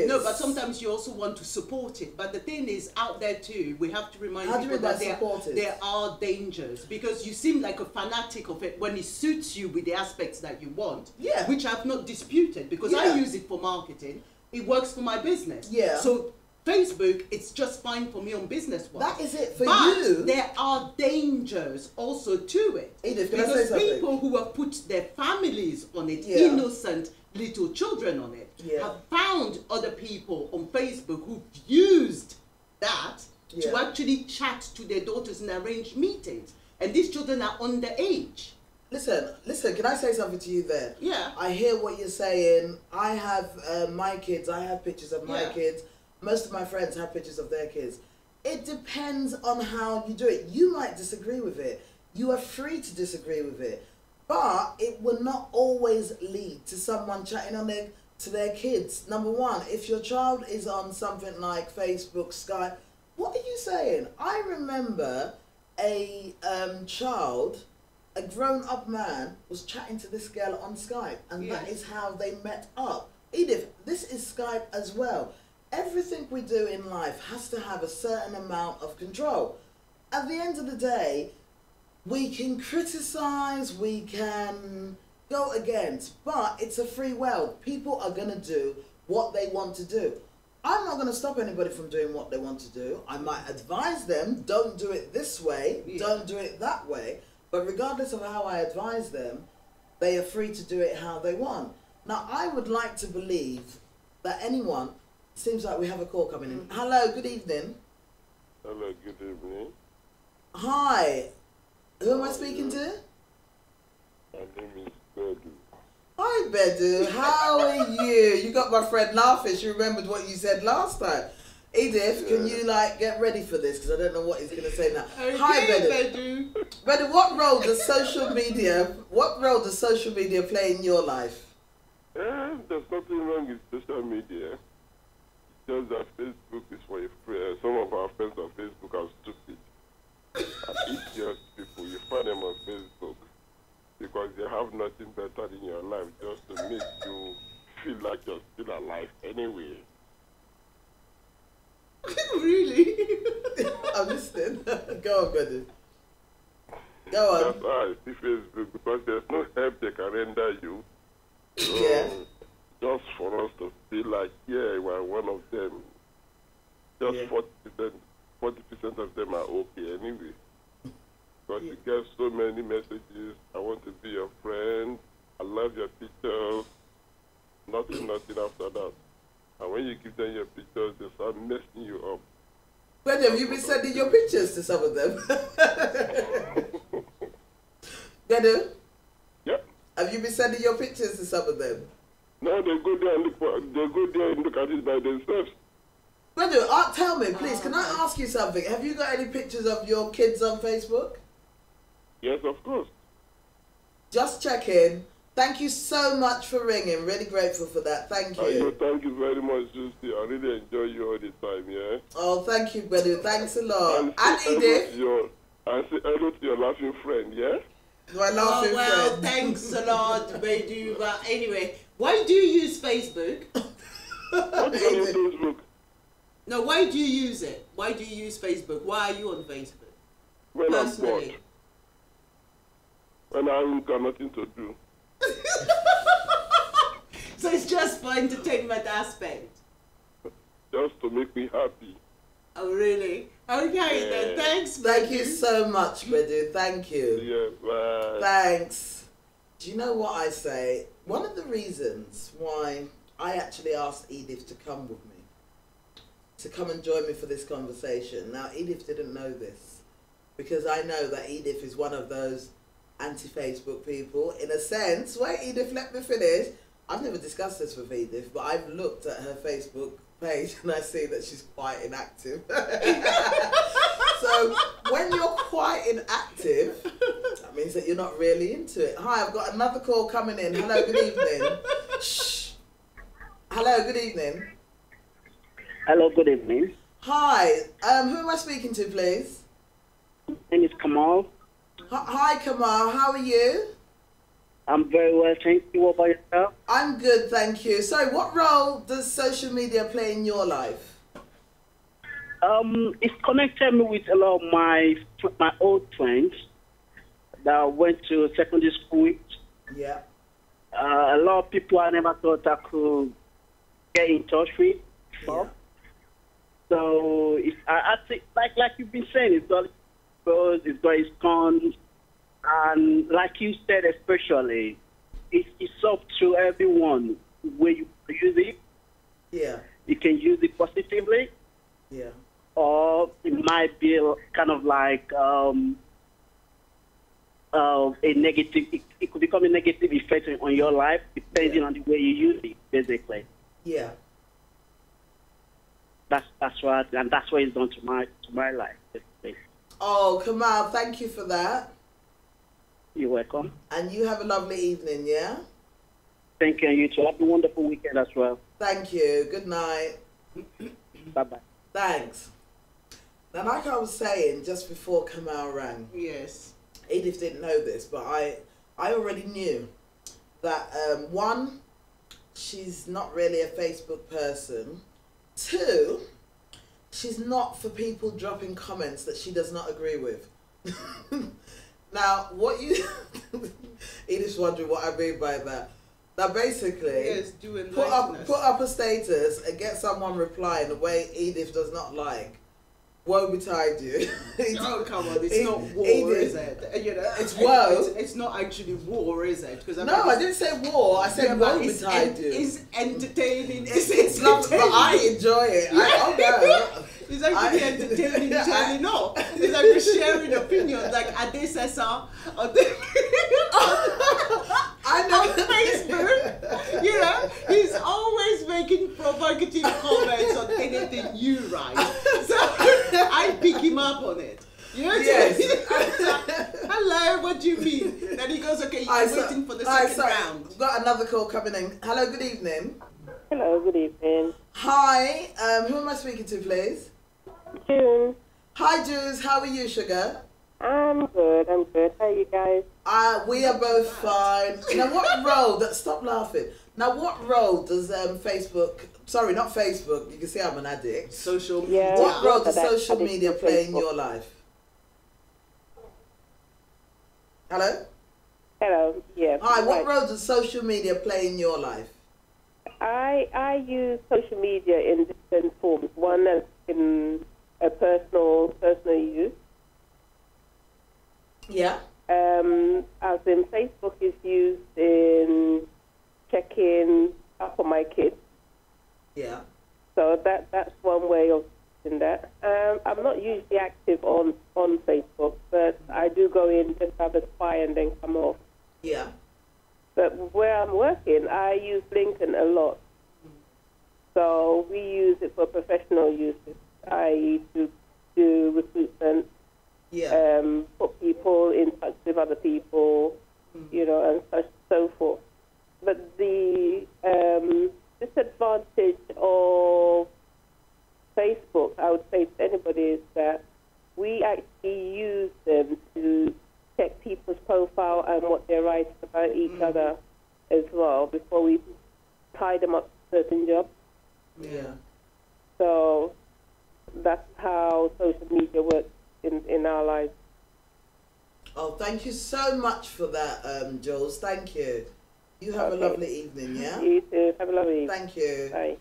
but sometimes you also want to support it. But the thing is, out there too, we have to remind people that there are dangers, because you seem like a fanatic of it when it suits you with the aspects that you want, which I've not disputed, because I use it for marketing. It works for my business. So Facebook, it's just fine for me on business wise. That is it for you. But there are dangers also to it. Edith, can because I say something? People who have put their families on it, innocent little children on it, have found other people on Facebook who've used that to actually chat to their daughters in arranged meetings. And these children are underage. Listen, can I say something to you there? Yeah. I hear what you're saying. I have my kids, I have pictures of my kids. Most of my friends have pictures of their kids. It depends on how you do it. You might disagree with it. You are free to disagree with it. But it will not always lead to someone chatting on to their kids. Number one, if your child is on something like Facebook, Skype, what are you saying? I remember a child, a grown-up man, was chatting to this girl on Skype, and that is how they met up. Edith, this is Skype as well. Everything we do in life has to have a certain amount of control. At the end of the day, we can criticize, we can go against, but it's a free world. People are going to do what they want to do. I'm not going to stop anybody from doing what they want to do. I might advise them, don't do it this way, don't do it that way. But regardless of how I advise them, they are free to do it how they want. Now, I would like to believe that anyone... Seems like we have a call coming in. Hello, good evening. Hello, good evening. Hi. Who am I speaking to? My name is Bedu. Hi, Bedu. How are you? You got my friend laughing. She remembered what you said last time. Edith, can you get ready for this? Because I don't know what he's going to say now. Okay, hi, Bedu. Bedu, what role does social media play in your life? There's nothing wrong with social media. Just that Facebook is for some of our friends on Facebook are stupid and idiot people. You find them on Facebook because they have nothing better in your life just to make you feel like you're still alive anyway. Really? I'm listening. Go on, brother. Go on. That's why I see Facebook, because there's no help they can render you. Just for us to feel like, we're one of them. Just 40% of them are okay anyway. Because you get so many messages, I want to be your friend, I love your pictures, nothing after that. And when you give them your pictures, they start messing you up. When have you been sending your pictures to some of them? Bedu? Yep. Have you been sending your pictures to some of them? No, they go there and look at it by themselves. Bedu, tell me, please, can I ask you something? Have you got any pictures of your kids on Facebook? Yes, of course. Just checking. Thank you so much for ringing. Really grateful for that. Thank you. Thank you very much, Justy. I really enjoy you all the time, yeah? Oh, thank you, Bedu. Thanks a lot. And Edith. I say hello to your laughing friend, yeah? My laughing friend. Thanks a lot, Bedu. But anyway, why do you use Facebook? What do you use Facebook? No, why do you use it? Why do you use Facebook? Why are you on Facebook? When I'm bored. When I've got nothing to do. So it's just for entertainment aspect? Just to make me happy. Oh, really? Okay, then. Thanks, Bedu. Thank you so much, Bedu. Thank you. Yeah, bye. Thanks. Do you know what I say? One of the reasons why I actually asked Edith to come with me, to come and join me for this conversation. Now, Edith didn't know this, because I know that Edith is one of those anti-Facebook people. In a sense, wait, Edith, let me finish. I've never discussed this with Edith, but I've looked at her Facebook page and I see that she's quite inactive. So when you're quite inactive, that means that you're not really into it. Hi, I've got another call coming in. Hello, good evening. Shh. Hello, good evening. Hello, good evening. Hi, who am I speaking to, please? My name is Kamal. Hi, Kamal. How are you? I'm very well, thank you. What about yourself? I'm good, thank you. So, what role does social media play in your life? It's connected me with a lot of my old friends that I went to secondary school with. Yeah. A lot of people I never thought I could get in touch with. Yeah. So I think, like you've been saying, it's got its pros, it's got its cons, and like you said, especially, it's up to everyone where you use it. Yeah. You can use it positively. Yeah. Or it might be kind of like a negative. It could become a negative effect on your life depending on the way you use it, basically. Yeah. That's what, and that's what it's done to my life, basically. Oh, Kamal, thank you for that. You're welcome. And you have a lovely evening, yeah? Thank you, and you too. Have a wonderful weekend as well. Thank you. Good night. Bye-bye. Thanks. Now, like I was saying just before Kamal rang, Yes. Edith didn't know this, but I already knew that, one, she's not really a Facebook person. Two, she's not for people dropping comments that she does not agree with. Now, what you... Edith's wondering what I mean by that. Now, basically, Yes, put up a status and get someone replying the way Edith does not like. Woe betide you. Oh, come on, it's not war, is it? You know, it's woe. It's not actually war, is it? Because I didn't say war. I said woe betide you. It's entertaining. It's not, but I enjoy it. Yeah. It's actually entertaining, turning up. It's like we're sharing opinions, like Adesesa on Facebook. You know, he's always making provocative comments on anything you write. So I pick him up on it. You know what I mean? Hello, what do you mean? Then he goes, okay, you're waiting for the second round. We've got another call coming in. Hello, good evening. Hello, good evening. Hi, who am I speaking to, please? June. Hi, Jules. How are you, sugar? I'm good. How are you guys? We are both fine. Now, what role... Stop laughing. Now, what role does Facebook... Sorry, not Facebook. You can see I'm an addict. Social media. Yeah, What role does social media play in your life? Hello? Hello. Yeah. Hi, what role does social media play in your life? I use social media in different forms. One is in a personal use. Yeah. As in Facebook is used in checking up on my kids. Yeah. So that's one way of doing that. I'm not usually active on Facebook, but I do go in, just have a spy and then come off. Yeah. But where I'm working, I use LinkedIn a lot. So we use it for professional uses, i.e. to do recruitment, put people in touch with other people, you know, and so forth. But the disadvantage of Facebook, I would say to anybody, is that we actually use them to check people's profile and what they're writing about each other as well before we tie them up to certain jobs. Yeah. So that's how social media works in our lives. Oh, thank you so much for that, Jules. Thank you. You have a lovely evening, yeah? You too. Have a lovely evening. Thank you. Bye.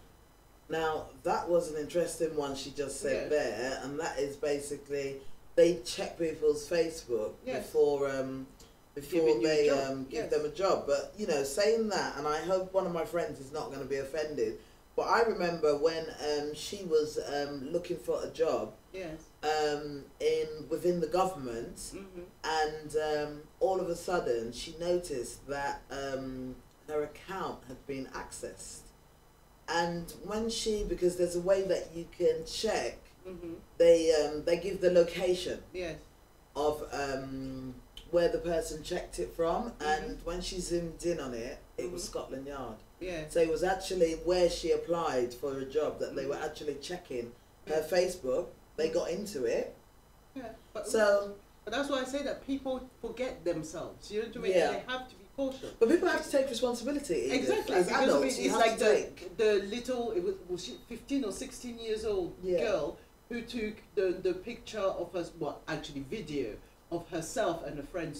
Now, that was an interesting one she just said there, and that is basically they check people's Facebook before they give them a job. But, you know, saying that, and I hope one of my friends is not going to be offended, but I remember when she was looking for a job within the government, and all of a sudden she noticed that her account had been accessed. And when because there's a way that you can check they give the location Yes. of where the person checked it from, and when she zoomed in on it, it was Scotland Yard. Yeah. So it was actually where she applied for a job that they were actually checking her Facebook. They got into it. Yeah. But But that's why I say that people forget themselves. You know what I mean? Yeah. They have to be cautious. But people have to take responsibility. Edith. Exactly. As Because adults, you it's have like to take. the little, was she 15 or 16 years old girl who took the picture of us, well, actually video, of herself and a friend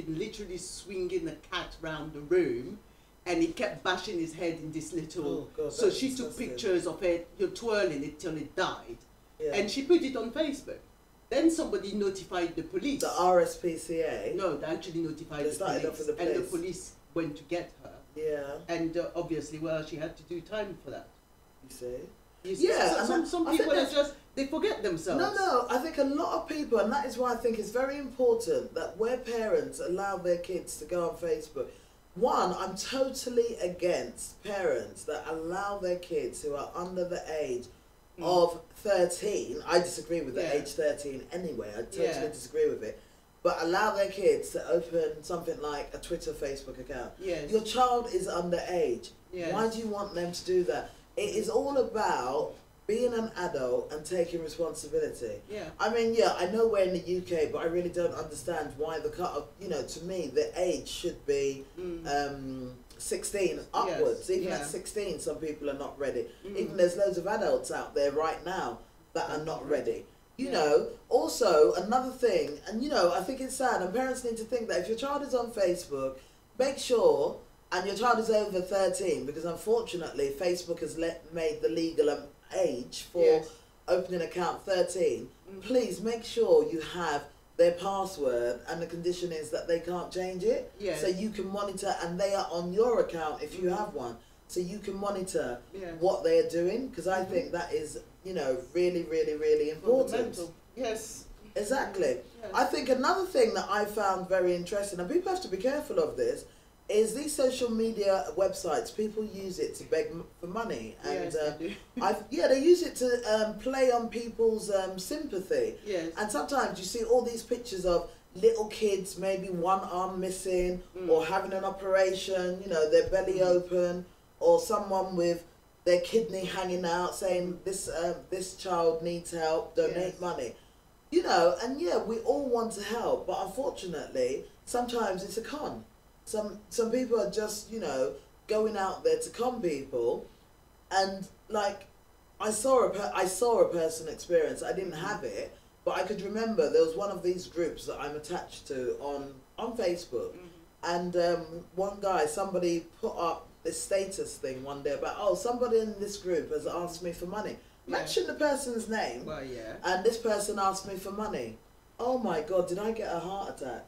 literally swinging a cat round the room, and he kept bashing his head in this little. Oh, God, so that's she took disgusting. pictures of it, twirling it till it died, Yeah. and she put it on Facebook. Then somebody notified the police. The RSPCA. No, they actually notified They the started off police, with the and the police. police went to get her. Yeah. And obviously, well, she had to do time for that. You see. You see, Yeah, so and some I think people are that's- just, they forget themselves. No, I think a lot of people, and that is why I think it's very important that where parents allow their kids to go on Facebook. One, I'm totally against parents that allow their kids who are under the age of 13. I disagree with the Yeah. age 13 anyway. I totally Yeah. disagree with it. But allow their kids to open something like a Twitter, Facebook account. Yes. Your child is underage. Yes. Why do you want them to do that? It is all about being an adult and taking responsibility. Yeah. I mean, yeah, I know we're in the UK, but I really don't understand why the cut. To me, the age should be 16 upwards. Even yeah. at 16, some people are not ready. Mm. Even there's loads of adults out there right now that are not ready. You Yeah. know, also another thing, and I think it's sad, and parents need to think that if your child is on Facebook, make sure, and your child is over 13, because unfortunately Facebook has made the legal age for Yes. opening account 13. Please make sure you have their password, and the condition is that they can't change it. Yes. So you can monitor, and they are on your account if you have one. So you can monitor Yeah. what they are doing, because I think that is, really, really, really important. Fundamental. Yes. Exactly. Yes. I think another thing that I found very interesting, and people have to be careful of this, is these social media websites. People use it to beg for money, and Yes, they do. they use it to play on people's sympathy. Yes. And sometimes you see all these pictures of little kids, maybe one arm missing, or having an operation, their belly open, or someone with their kidney hanging out, saying this child needs help, donate Yes. money. And yeah, we all want to help, but unfortunately, sometimes it's a con. Some people are just, going out there to con people, and like, I saw a personal experience. I didn't have it, but I could remember there was one of these groups that I'm attached to on Facebook, and somebody put up this status thing one day about, somebody in this group has asked me for money. Mention the person's name, Well, yeah. and this person asked me for money. Oh my God, did I get a heart attack?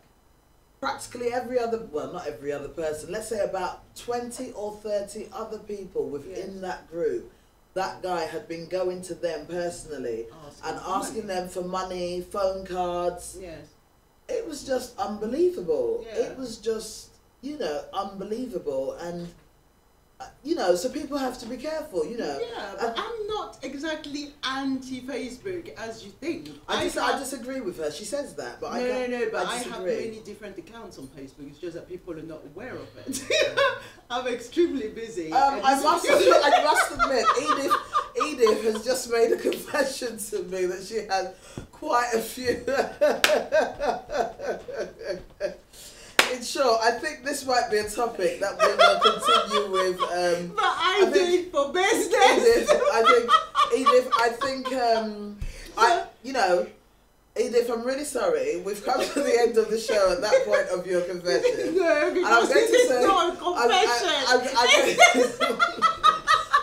Practically not every other person, let's say about 20 or 30 other people within that group, that guy had been going to them personally and asking them for money, phone cards. Yes. It was just unbelievable. Yeah. It was just, unbelievable. And, so people have to be careful, Yeah, but I'm not exactly anti-Facebook as you think. I disagree with her. She says that, but But I have disagree. many different accounts on Facebook. It's just that people are not aware of it. I'm extremely busy. I must admit, Edith has just made a confession to me that she has quite a few. In short, I think this might be a topic that we will continue with. But I do it for business. Edith, I'm really sorry. We've come to the end of the show at that point of your confession. No, because this is not a confession.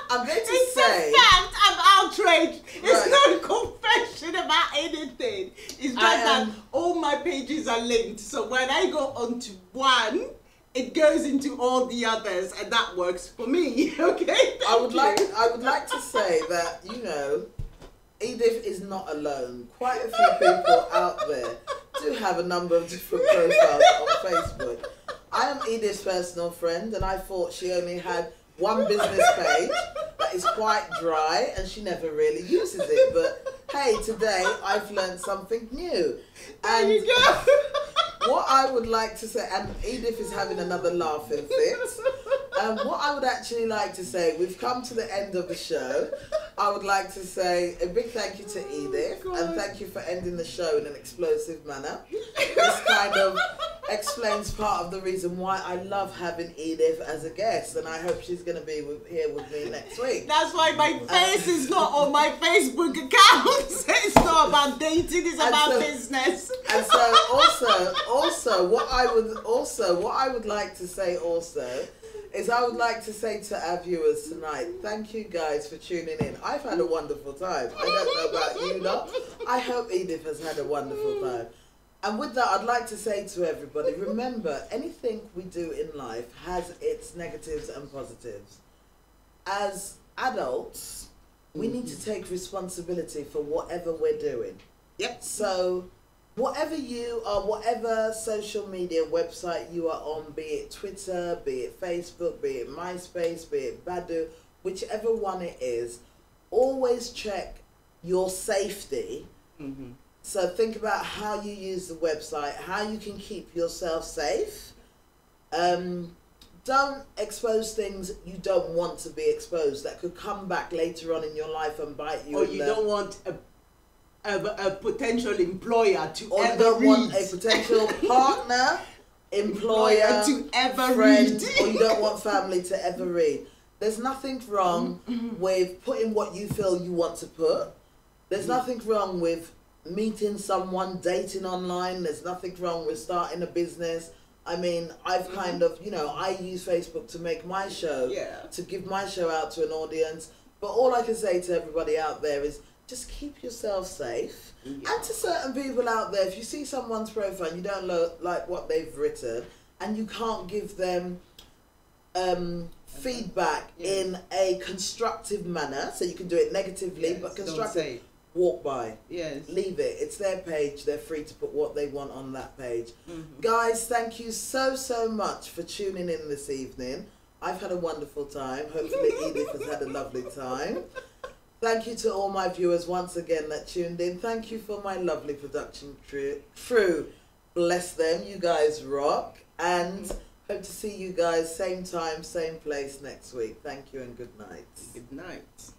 I'm going to It's say. a fact. I'm outraged. It's Right. not a confession about anything. It's just that all my pages are linked. So when I go onto one, it goes into all the others, and that works for me. Okay. I would like to say that Edith is not alone. Quite a few people out there do have a number of different profiles on Facebook. I am Edith's personal friend, and I thought she only had one business page that is quite dry, and she never really uses it. But hey, today I've learned something new. There And you go. what I would like to say, and Edith is having another laughing fit. What I would actually like to say, we've come to the end of the show. I would like to say a big thank you to Edith, and thank you for ending the show in an explosive manner. This kind of explains part of the reason why I love having Edith as a guest, and I hope she's going to be here with me next week. That's why my face is not on my Facebook account. It's not about dating, it's about business. And so also what I would like to say also is I would like to say to our viewers tonight, thank you guys for tuning in. I've had a wonderful time. I don't know about you lot. I hope Edith has had a wonderful time. And with that, I'd like to say to everybody, remember, anything we do in life has its negatives and positives. As adults, we need to take responsibility for whatever we're doing. Yep. So whatever you are, whatever social media website you are on, be it Twitter, be it Facebook, be it MySpace, be it Badu, whichever one it is, always check your safety. Mm-hmm. So think about how you use the website, how you can keep yourself safe. Don't expose things you don't want to be exposed that could come back later on in your life and bite you. Or you don't want a potential employer to or ever you don't read. want a potential partner, employer, to ever friend, read. or you don't want family to ever read. There's nothing wrong with putting what you feel you want to put. There's nothing wrong with meeting someone, dating online. There's nothing wrong with starting a business. I mean, I've kind of, you know, I use Facebook to make my show, to give my show out to an audience. But all I can say to everybody out there is just keep yourself safe. And to certain people out there, if you see someone's profile and you don't like what they've written and you can't give them feedback in a constructive manner, so you can do it negatively, but constructive. Walk by. Yes. Leave it. It's their page. They're free to put what they want on that page. Guys, thank you so much for tuning in this evening. I've had a wonderful time. Hopefully Edith has had a lovely time. Thank you to all my viewers once again that tuned in. Thank you for my lovely production crew. Bless them. You guys rock. And hope to see you guys same time, same place next week. Thank you and good night. Good night.